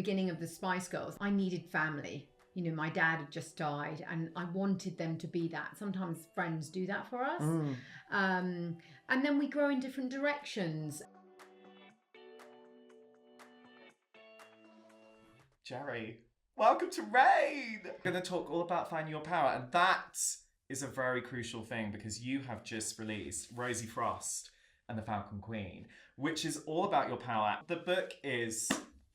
beginning of the Spice Girls, I needed family. You know, my dad had just died and I wanted them to be that. Sometimes friends do that for us. And then we grow in different directions. Geri, welcome to Rain! We're going to talk all about finding your power, and that is a very crucial thing because you have just released Rosie Frost and the Falcon Queen, which is all about your power. The book is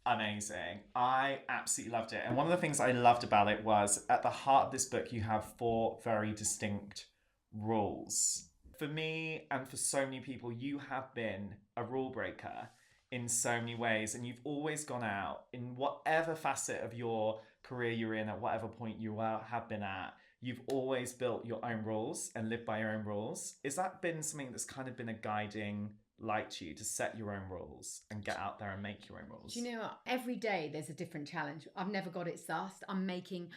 amazing. I absolutely loved it. And one of the things I loved about it was at the heart of this book, you have 4 very distinct rules. For me and for so many people, you have been a rule breaker in so many ways, and you've always gone out in whatever facet of your career you're in, at whatever point you have been at, you've always built your own rules and lived by your own rules. Has that been something that's kind of been a guiding light to you, to set your own rules and get out there and make your own rules? Do you know what? Every day there's a different challenge. I've never got it sussed. I'm making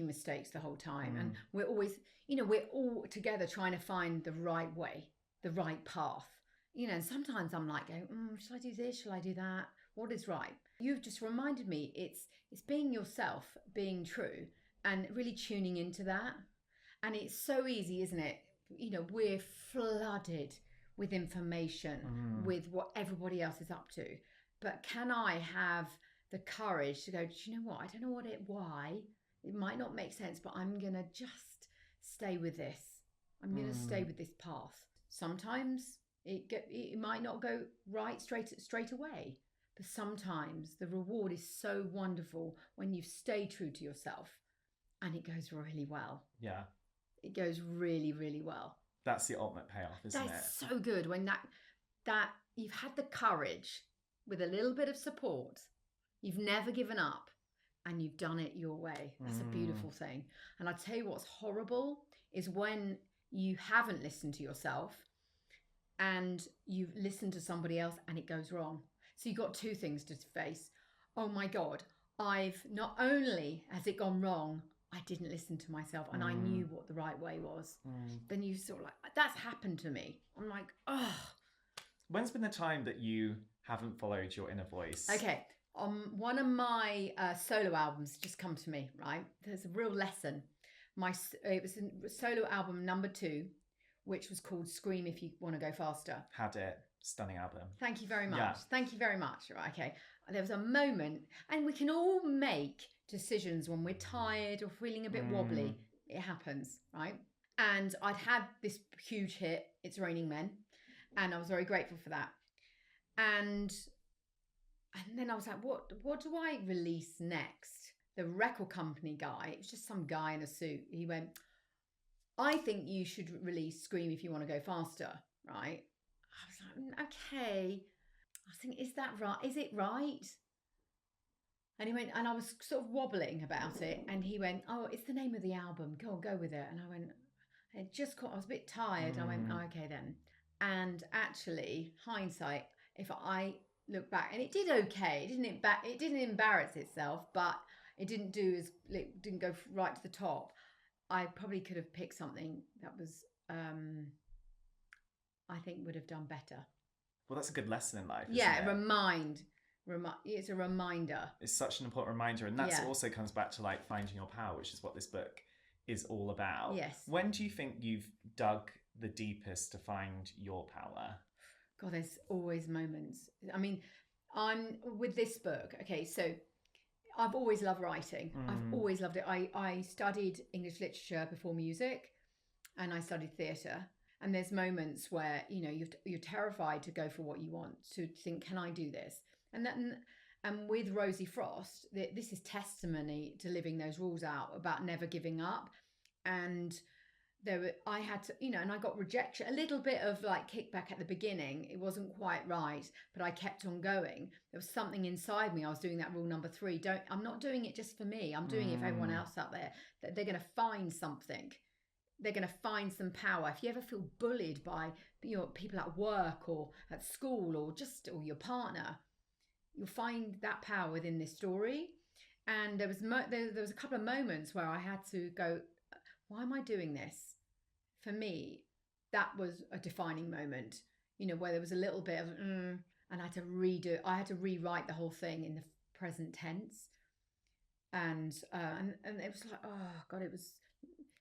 mistakes the whole time. And we're always, you know, we're all together trying to find the right way, the right path. You know, and sometimes I'm like, should I do this? Shall I do that? What is right? You've just reminded me it's being yourself, being true, and really tuning into that. And it's so easy, isn't it? You know, we're flooded with information, with what everybody else is up to. But can I have the courage to go, do you know what? I don't know why. It might not make sense, but I'm going to just stay with this. I'm going to stay with this path. Sometimes it might not go right straight away, but sometimes the reward is so wonderful when you stay true to yourself, and it goes really well. Yeah, it goes really, really well. That's the ultimate payoff, isn't it? That's so good when that you've had the courage with a little bit of support, you've never given up, and you've done it your way. That's a beautiful thing. And I tell you what's horrible is when you haven't listened to yourself and you've listened to somebody else and it goes wrong. So you've got 2 things to face. Oh my God, I've not only has it gone wrong, I didn't listen to myself and I knew what the right way was. Then you sort of like, that's happened to me. I'm like, oh. When's been the time that you haven't followed your inner voice? Okay, one of my solo albums just come to me, right? There's a real lesson. It was a solo album number 2, which was called Scream If You Want to Go Faster. Had it. Stunning album. Thank you very much. Yeah. Thank you very much. Right, okay. There was a moment, and we can all make decisions when we're tired or feeling a bit wobbly. It happens, right? And I'd had this huge hit, It's Raining Men, and I was very grateful for that. And then I was like, what do I release next? The record company guy, it was just some guy in a suit. He went, I think you should release Scream If You Want to Go Faster, right? I was like, okay. I was thinking, is that right? Is it right? And he went, and I was sort of wobbling about it. And he went, oh, it's the name of the album. Go with it. And I went, I was a bit tired. I went, oh, okay then. And actually, hindsight, if I look back, and it did okay. It didn't embarrass itself, but it didn't go right to the top. I probably could have picked something that was, I think would have done better. Well, that's a good lesson in life, isn't yeah, it? It's a reminder. It's such an important reminder. And that also comes back to like finding your power, which is what this book is all about. Yes. When do you think you've dug the deepest to find your power? God, there's always moments. I mean, I'm with this book. Okay, so I've always loved writing. I've always loved it. I studied English literature before music, and I studied theatre. And there's moments where, you know, you're terrified to go for what you want, to think, can I do this? And with Rosie Frost, this is testimony to living those rules out about never giving up. And I had to, you know, and I got rejection, a little bit of like kickback at the beginning. It wasn't quite right, but I kept on going. There was something inside me. I was doing that rule number 3. I'm not doing it just for me. I'm doing it for everyone else out there, that they're going to find something. They're going to find some power. If you ever feel bullied by people at work or at school or your partner, you'll find that power within this story. And there was a couple of moments where I had to go, why am I doing this? For me, that was a defining moment, you know, where there was a little bit of, and I had to redo it. I had to rewrite the whole thing in the present tense. And it was like, oh God, it was...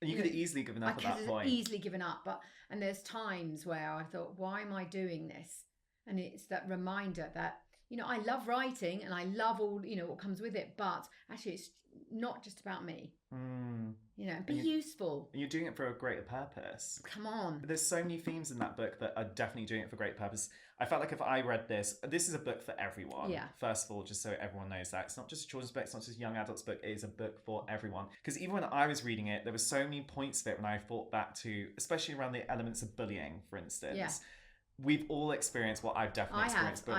And you could have easily given up at that point. I could have easily given up. And there's times where I thought, why am I doing this? And it's that reminder that, you know, I love writing and I love all, you know, what comes with it. But actually, it's not just about me. You know, be useful. And you're doing it for a greater purpose. Come on. But there's so many themes in that book that are definitely doing it for great purpose. I felt like if I read this is a book for everyone. Yeah. First of all, just so everyone knows that. It's not just a children's book, it's not just a young adult's book, it is a book for everyone. Because even when I was reading it, there were so many points of it when I thought back to, especially around the elements of bullying, for instance. Yeah. We've all experienced bullying. I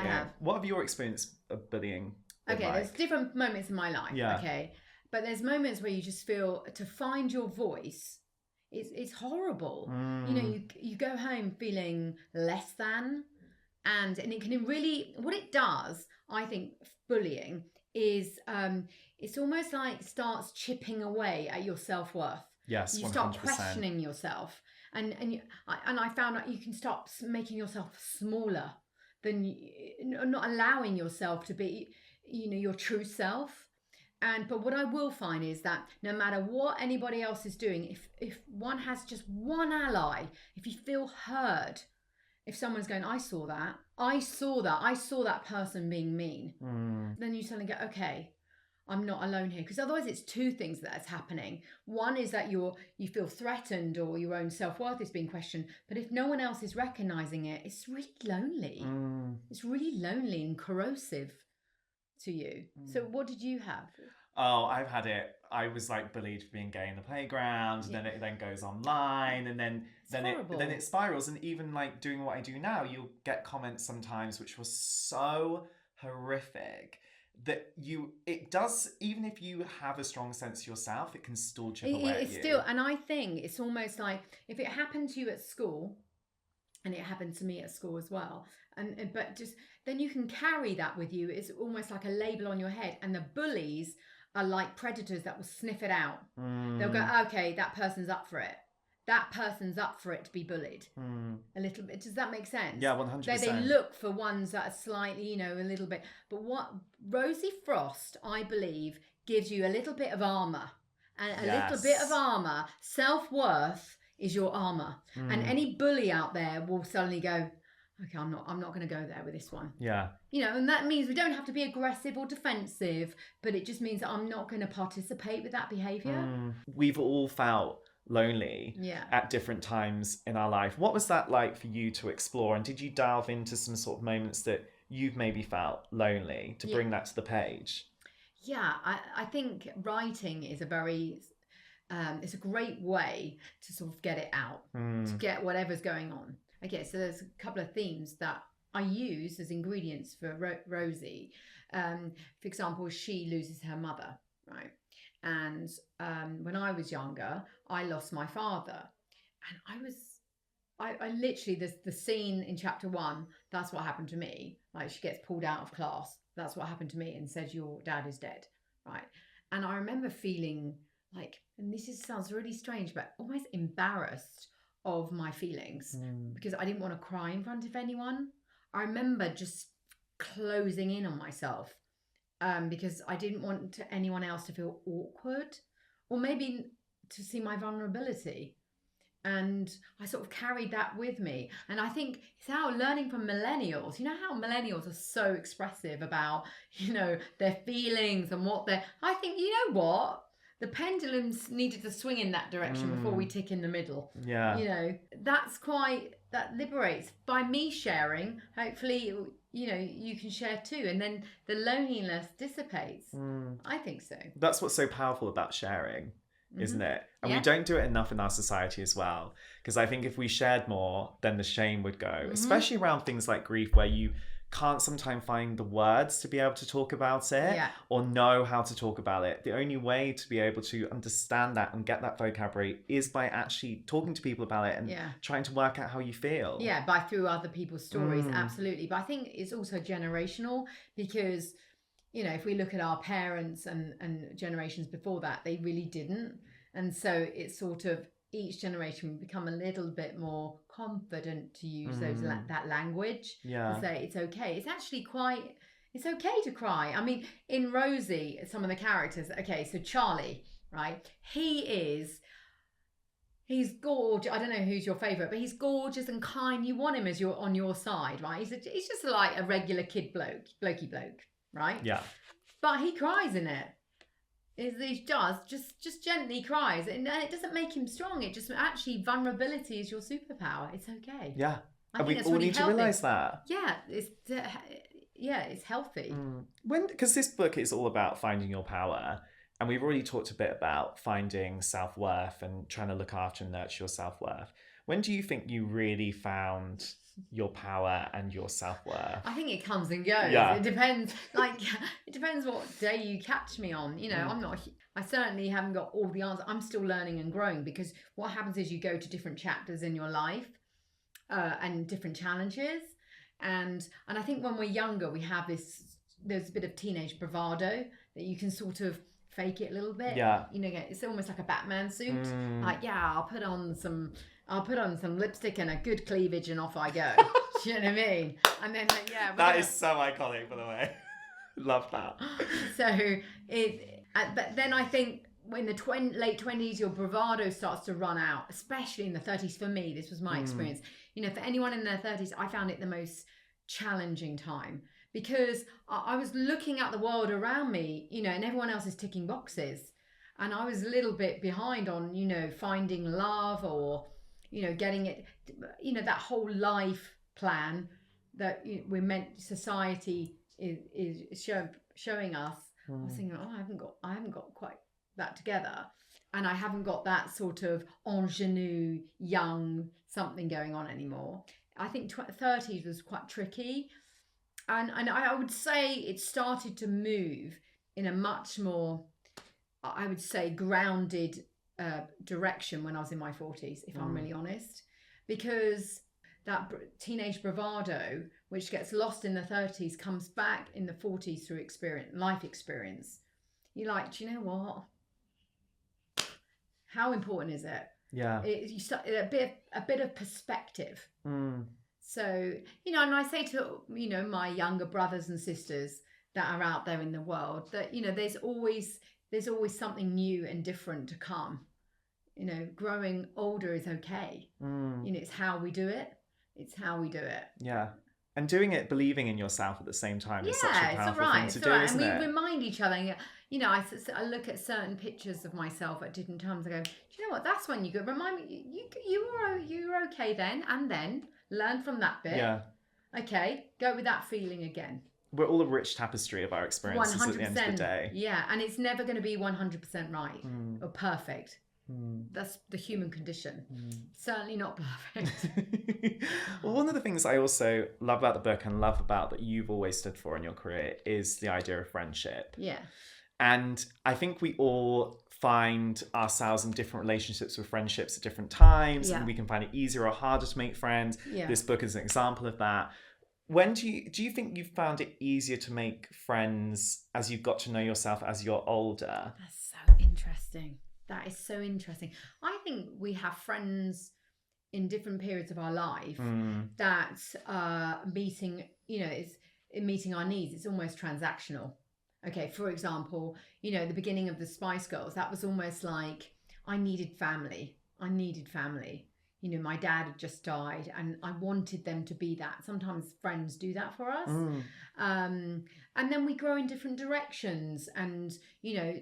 have. What have your experience of bullying been like? There's different moments in my life. Yeah. Okay. But there's moments where you just feel to find your voice, it's horrible. You know, you go home feeling less than, and it can really, what it does, I think, bullying is it's almost like starts chipping away at your self-worth. Yes, 100%. You start questioning yourself, and I found that you can start making yourself smaller than not allowing yourself to be, you know, your true self. But what I will find is that no matter what anybody else is doing, if one has just one ally, if you feel heard, if someone's going, I saw that person being mean, then you suddenly go, okay, I'm not alone here. Because otherwise it's two things that's happening. One is that you feel threatened or your own self-worth is being questioned. But if no one else is recognizing it, it's really lonely. It's really lonely and corrosive to you. So what did you have? Oh, I've had it. I was like bullied for being gay in the playground, and then it then goes online, and then it spirals. And even like doing what I do now, you'll get comments sometimes which were so horrific that it does, even if you have a strong sense of yourself, it can still chip away at you. Still, and I think it's almost like if it happened to you at school, and it happened to me at school as well, but just then you can carry that with you. It's almost like a label on your head, and the bullies are like predators that will sniff it out. They'll go, okay, that person's up for it. That person's up for it to be bullied. A little bit. Does that make sense? Yeah, 100%. They look for ones that are slightly, you know, a little bit. But what Rosie Frost, I believe, gives you a little bit of armour. And a little bit of armour. Self-worth is your armour. And any bully out there will suddenly go, okay, I'm not going to go there with this one. Yeah. You know, and that means we don't have to be aggressive or defensive, but it just means that I'm not going to participate with that behaviour. We've all felt lonely at different times in our life. What was that like for you to explore? And did you delve into some sort of moments that you've maybe felt lonely to bring that to the page? Yeah, I think writing is it's a great way to sort of get it out, to get whatever's going on. Okay, so there's a couple of themes that I use as ingredients for Rosie. For example, she loses her mother, right? And when I was younger, I lost my father. And I literally, there's the scene in chapter 1, that's what happened to me. Like, she gets pulled out of class. That's what happened to me, and says, your dad is dead, right? And I remember feeling like, and sounds really strange, but almost embarrassed of my feelings because I didn't want to cry in front of anyone. I remember just closing in on myself because I didn't want anyone else to feel awkward or maybe to see my vulnerability. And I sort of carried that with me. And I think it's how learning from millennials, you know how millennials are so expressive about, you know, their feelings and I think, you know what? The pendulums needed to swing in that direction before we tick in the middle. Yeah. You know, that liberates. By me sharing, hopefully, you know, you can share too. And then the loneliness dissipates. I think so. That's what's so powerful about sharing, isn't it? And we don't do it enough in our society as well. Because I think if we shared more, then the shame would go, especially around things like grief, where you can't sometimes find the words to be able to talk about it or know how to talk about it. The only way to be able to understand that and get that vocabulary is by actually talking to people about it and trying to work out how you feel. Yeah, through other people's stories, absolutely. But I think it's also generational because, you know, if we look at our parents and generations before that, they really didn't. And so it's sort of each generation become a little bit more confident to use that language to say it's okay. It's actually quite It's okay to cry. I mean, in Rosie, some of the characters, okay, so Charlie, right? He's gorgeous. I don't know who's your favourite, but he's gorgeous and kind. You want him as on your side, right? He's just like a regular kid blokey bloke, right? Yeah. But he cries in it. He does just gently cries, and it doesn't make him strong. It just actually vulnerability is your superpower. It's okay. Yeah. I And think we it's all really need to healthy. realise that. Yeah, it's healthy. Because this book is all about finding your power, and we've already talked a bit about finding self-worth and trying to look after and nurture your self-worth. When do you think you really found your power and your self-worth? I think it comes and goes. Yeah. It depends. It depends what day you catch me on. You know, I certainly haven't got all the answers. I'm still learning and growing, because what happens is you go to different chapters in your life and different challenges. And I think when we're younger, we have there's a bit of teenage bravado that you can sort of fake it a little bit. Yeah. You know, it's almost like a Batman suit. Like, yeah, I'll put on some lipstick and a good cleavage and off I go. Do you know what I mean? And then, yeah. That is so iconic, by the way. Love that. But then I think in the late 20s, your bravado starts to run out, especially in the 30s. For me, this was my experience. You know, for anyone in their 30s, I found it the most challenging time, because I was looking at the world around me, you know, and everyone else is ticking boxes. And I was a little bit behind on, you know, finding love or, you know, getting it, you know, that whole life plan that we're meant, society is showing us. I was thinking, I haven't got quite that together, and I haven't got that sort of ingenue young something going on anymore. I think 30s was quite tricky, and I would say it started to move in a much more, I would say, grounded direction when I was in my 40s, if I'm really honest, because that teenage bravado, which gets lost in the 30s, comes back in the 40s through life experience. You're like, do you know what? How important is it? Yeah. You start a bit of perspective. So, you know, and I say to, you know, my younger brothers and sisters that are out there in the world that, you know, there's always something new and different to come. You know, growing older is okay. You know, it's how we do it. Yeah. And doing it, believing in yourself at the same time is such a powerful thing to do, isn't it? And we remind each other. You know, I look at certain pictures of myself at different times. I go, do you know what? That's when you go. Remind me, you were okay then, and then learn from that bit. Yeah. Okay, go with that feeling again. We're all a rich tapestry of our experiences 100%. at the end of the day. Yeah, and it's never going to be 100% right or perfect. That's the human condition. Certainly not perfect. Well, one of the things I also love about the book and love about that you've always stood for in your career is the idea of friendship. Yeah. And I think we all find ourselves in different relationships with friendships at different times, and we can find it easier or harder to make friends. Yeah. This book is an example of that. When do you think you've found it easier to make friends as you've got to know yourself as you're older? That's so interesting. That is so interesting. I think we have friends in different periods of our life that meeting, you know, is meeting our needs. It's almost transactional. Okay, for example, you know, the beginning of the Spice Girls, that was almost like I needed family. You know, my dad had just died and I wanted them to be that. Sometimes friends do that for us. And then we grow in different directions, and, you know,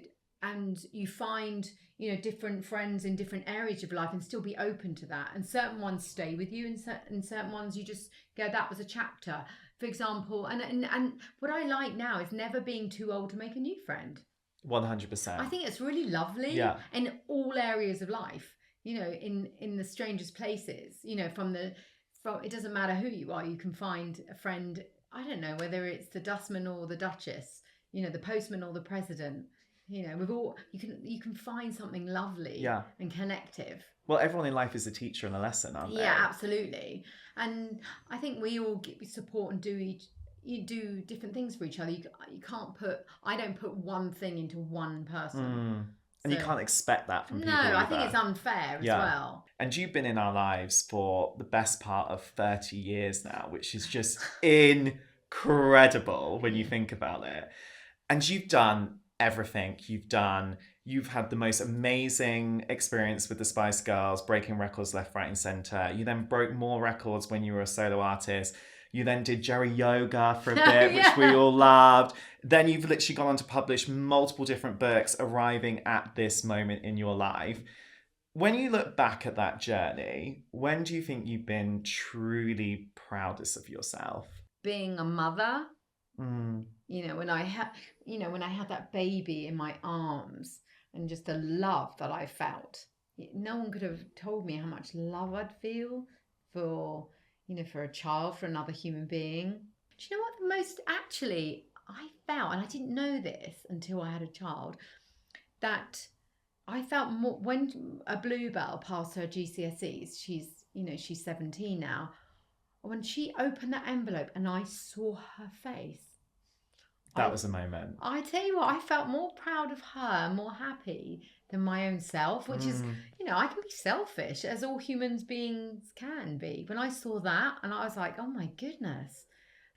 and you find, you know, different friends in different areas of life and still be open to that. And certain ones stay with you, and certain ones you just go, that was a chapter, for example. And what I like now is never being too old to make a new friend. 100%. I think it's really lovely in all areas of life, you know, in the strangest places, you know, from it doesn't matter who you are, you can find a friend. I don't know whether it's the dustman or the duchess, you know, the postman or the president. You know, you can find something lovely and connective. Well, everyone in life is a teacher and a lesson, aren't they? Yeah, absolutely. And I think we all support and you do different things for each other. I don't put one thing into one person. And you can't expect that from people. No, I think it's unfair as well. And you've been in our lives for the best part of 30 years now, which is just incredible. incredible when you think about it. And you've done everything. You've had the most amazing experience with the Spice Girls, breaking records left, right, and centre. You then broke more records when you were a solo artist. You then did Jerry Yoga for a bit, which we all loved. Then you've literally gone on to publish multiple different books, arriving at this moment in your life. When you look back at that journey, when do you think you've been truly proudest of yourself? Being a mother, when I had that baby in my arms, and just the love that I felt. No one could have told me how much love I'd feel for a child, for another human being. Do you know what the most actually I felt, and I didn't know this until I had a child, that I felt more when a Bluebell passed her GCSEs, she's 17 now, when she opened that envelope and I saw her face. That was a moment. I tell you what, I felt more proud of her, more happy than my own self, which is, I can be selfish, as all human beings can be. When I saw that, and I was like, oh my goodness.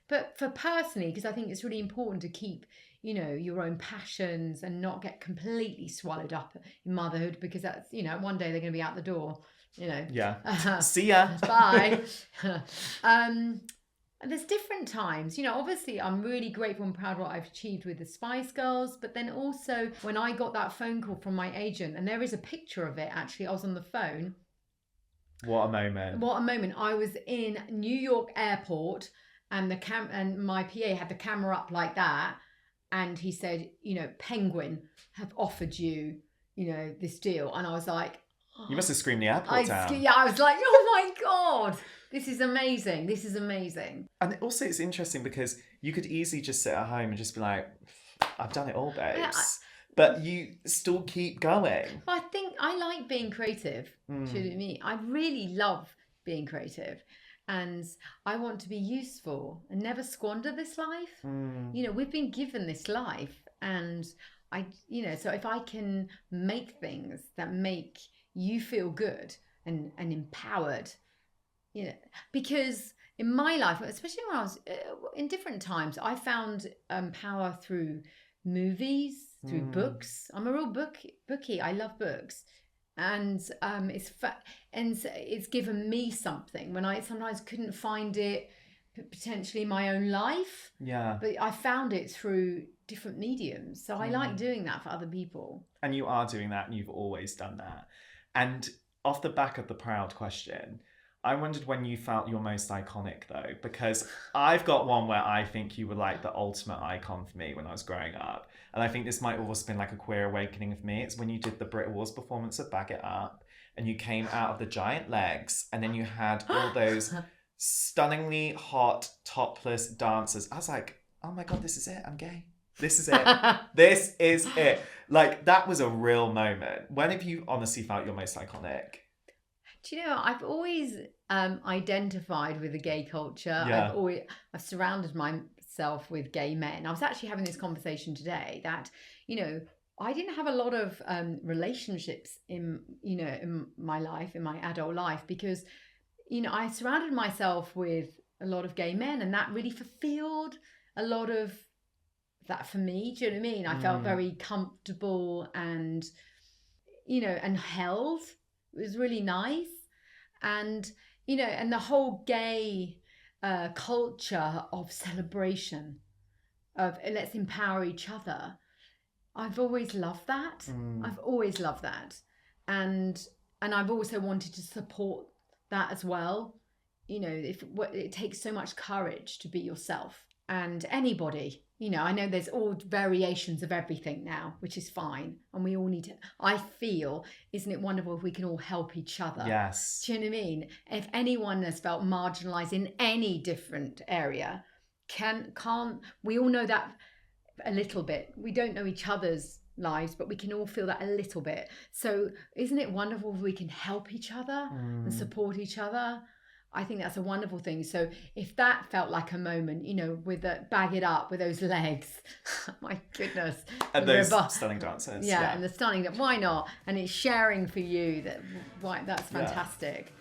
But for personally, because I think it's really important to keep, your own passions and not get completely swallowed up in motherhood, because that's, one day they're going to be out the door, Yeah. See ya. Bye. And there's different times, obviously I'm really grateful and proud of what I've achieved with the Spice Girls, but then also when I got that phone call from my agent, and there is a picture of it actually, I was on the phone. What a moment. I was in New York airport, and and my PA had the camera up like that, and he said, Penguin have offered you, this deal. And I was like, oh. You must have screamed the airport down. Yeah, I was like, oh my God. This is amazing. And also it's interesting because you could easily just sit at home and just be like, I've done it all, babes. Yeah, but you still keep going. I think I like being creative. To me, I really love being creative. And I want to be useful and never squander this life. We've been given this life. And so if I can make things that make you feel good and empowered, because in my life, especially when I was in different times, I found power through movies, through books. I'm a real bookie. I love books, and it's given me something when I sometimes couldn't find it potentially in my own life. Yeah, but I found it through different mediums. So I like doing that for other people. And you are doing that, and you've always done that. And off the back of the proud question, I wondered when you felt your most iconic, though, because I've got one where I think you were like the ultimate icon for me when I was growing up. And I think this might have also been like a queer awakening of me. It's when you did the Brit Awards performance of Bag It Up, and you came out of the giant legs, and then you had all those stunningly hot, topless dancers. I was like, oh my God, this is it. I'm gay. This is it. This is it. Like, that was a real moment. When have you honestly felt your most iconic? Do you know, I've always identified with the gay culture. Yeah. I've surrounded myself with gay men. I was actually having this conversation today that, I didn't have a lot of relationships in my life, in my adult life, because, I surrounded myself with a lot of gay men, and that really fulfilled a lot of that for me. Do you know what I mean? I felt very comfortable and, and held. It was really nice. And, and the whole gay culture of celebration, of let's empower each other. I've always loved that. I've always loved that. And I've also wanted to support that as well. It takes so much courage to be yourself. And anybody, I know there's all variations of everything now, which is fine. And we all need to, I feel, isn't it wonderful if we can all help each other? Yes. Do you know what I mean? If anyone has felt marginalised in any different area, can't we all know that a little bit. We don't know each other's lives, but we can all feel that a little bit. So isn't it wonderful if we can help each other and support each other? I think that's a wonderful thing. So if that felt like a moment, with the Bag It Up, with those legs, my goodness. And those stunning dancers. Yeah, and the stunning, why not? And it's sharing for you, that's fantastic.